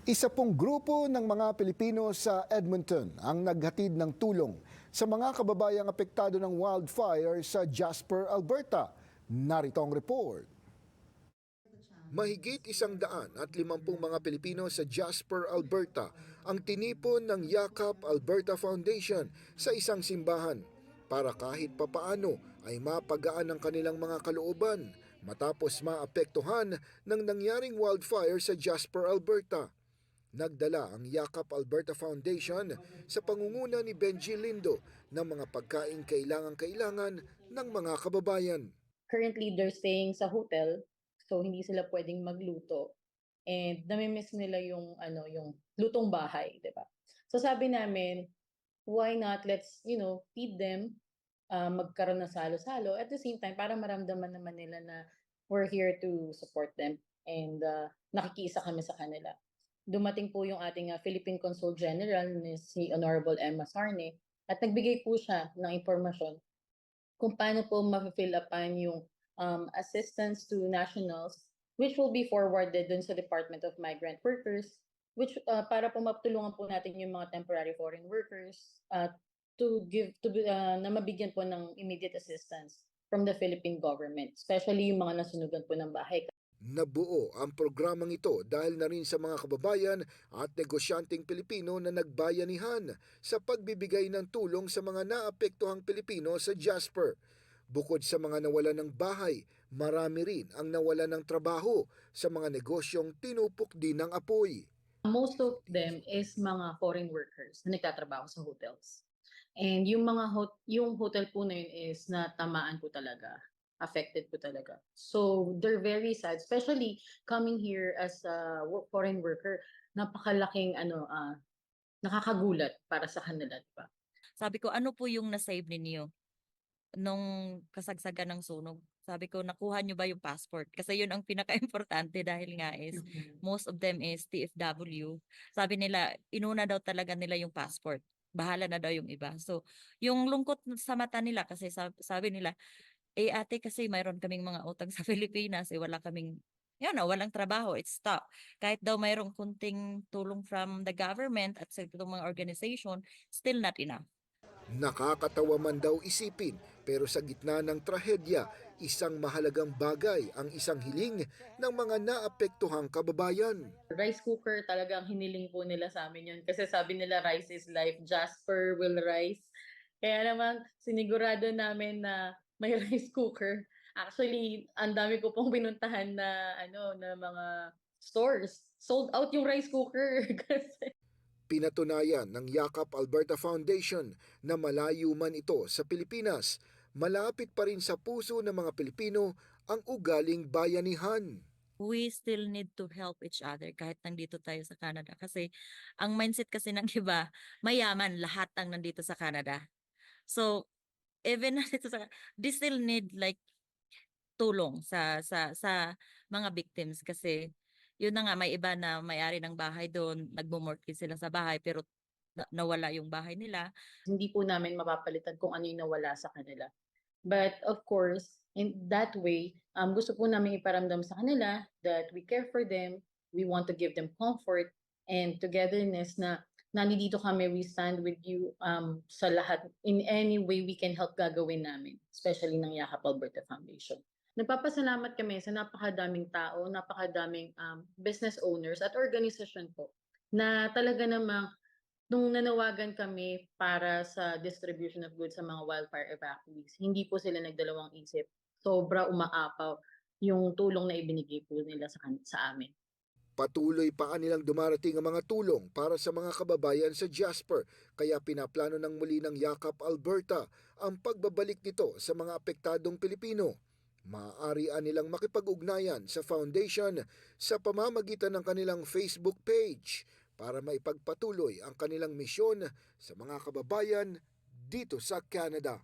Isa pong grupo ng mga Pilipino sa Edmonton ang naghatid ng tulong sa mga kababayang apektado ng wildfire sa Jasper, Alberta. Narito ang report. Mahigit 150 mga Pilipino sa Jasper, Alberta ang tinipon ng Yakap Alberta Foundation sa isang simbahan para kahit papaano ay mapagaan ang kanilang mga kalooban matapos maapektuhan ng nangyaring wildfire sa Jasper, Alberta. Nagdala ang Yakap Alberta Foundation sa pangunguna ni Benji Lindo ng mga pagkaing kailangan-kailangan ng mga kababayan. Currently, they're staying sa hotel, so hindi sila pwedeng magluto. And nami-miss nila yung lutong bahay, 'di ba? So sabi namin, why not let's feed them, magkaroon ng salo-salo at the same time para maramdaman naman nila na we're here to support them and nakikiisa kami sa kanila. Dumating po yung ating Philippine Consul General ni si Honorable Emma Sarne at nagbigay po siya ng impormasyon kung paano po ma-fill upan yung assistance to nationals which will be forwarded dun sa Department of Migrant Workers which para po matulungan po natin yung mga temporary foreign workers na mabigyan po ng immediate assistance from the Philippine government, especially yung mga nasunugan po ng bahay. Nabuo ang programang ito dahil na rin sa mga kababayan at negosyanteng Pilipino na nagbayanihan sa pagbibigay ng tulong sa mga naapektuhang Pilipino sa Jasper. Bukod sa mga nawalan ng bahay, marami rin ang nawalan ng trabaho sa mga negosyong tinupok din ng apoy. Most of them is mga foreign workers na nagtatrabaho sa hotels. And yung hotel po na yun is natamaan po talaga, affected po talaga. So they're very sad, especially coming here as a foreign worker. Napakalaking nakakagulat para sa kanila, di ba? Sabi ko, ano po yung na-save ninyo nung kasagsagan ng sunog? Sabi ko, nakuha nyo ba yung passport? Kasi yun ang pinaka-importante dahil nga is most of them is TFW. Sabi nila, inuna daw talaga nila yung passport. Bahala na daw yung iba. So, yung lungkot sa mata nila kasi sabi nila, ate kasi mayroon kaming mga utang sa Pilipinas, wala kaming walang trabaho, it's stop. Kahit daw mayroong kunting tulong from the government at sa itong mga organization, still not enough. Nakakatawa man daw isipin pero sa gitna ng trahedya, isang mahalagang bagay ang isang hiling ng mga naapektuhang kababayan. Rice cooker talagang hiniling po nila sa amin yun kasi sabi nila rice is life, Jasper will rise. Kaya naman sinigurado namin na may rice cooker. Actually, ang dami ko pong pinuntahan na mga stores. Sold out yung rice cooker kasi Pinatunayan ng Yakap Alberta Foundation na malayo man ito sa Pilipinas, malapit pa rin sa puso ng mga Pilipino ang ugaling bayanihan. We still need to help each other kahit nandito tayo sa Canada. Kasi ang mindset kasi ng iba, mayaman lahat ang nandito sa Canada. So, even nandito sa they still need like tulong sa mga victims kasi yun na nga may iba na may-ari ng bahay doon, nagmo-mortgage sila sa bahay pero nawala yung bahay nila. hindi po namin mapapalitan kung ano yung nawala sa kanila. But of course, in that way, gusto po namin iparamdam sa kanila that we care for them, we want to give them comfort and togetherness na nandito kami, we stand with you sa lahat. In any way we can help gagawin namin, especially ng Yakap Alberta Foundation. Nagpapasalamat kami sa napakadaming tao, napakadaming business owners at organisasyon po na talaga namang nung nanawagan kami para sa distribution of goods sa mga wildfire evacuees, hindi po sila nagdalawang isip. Sobra umaapaw yung tulong na ibinigay po nila sa amin. Patuloy pa nilang dumarating ang mga tulong para sa mga kababayan sa Jasper kaya pinaplano ng muli ng Yakap Alberta ang pagbabalik nito sa mga apektadong Pilipino. Maaari nilang makipag-ugnayan sa foundation sa pamamagitan ng kanilang Facebook page para maipagpatuloy ang kanilang misyon sa mga kababayan dito sa Canada.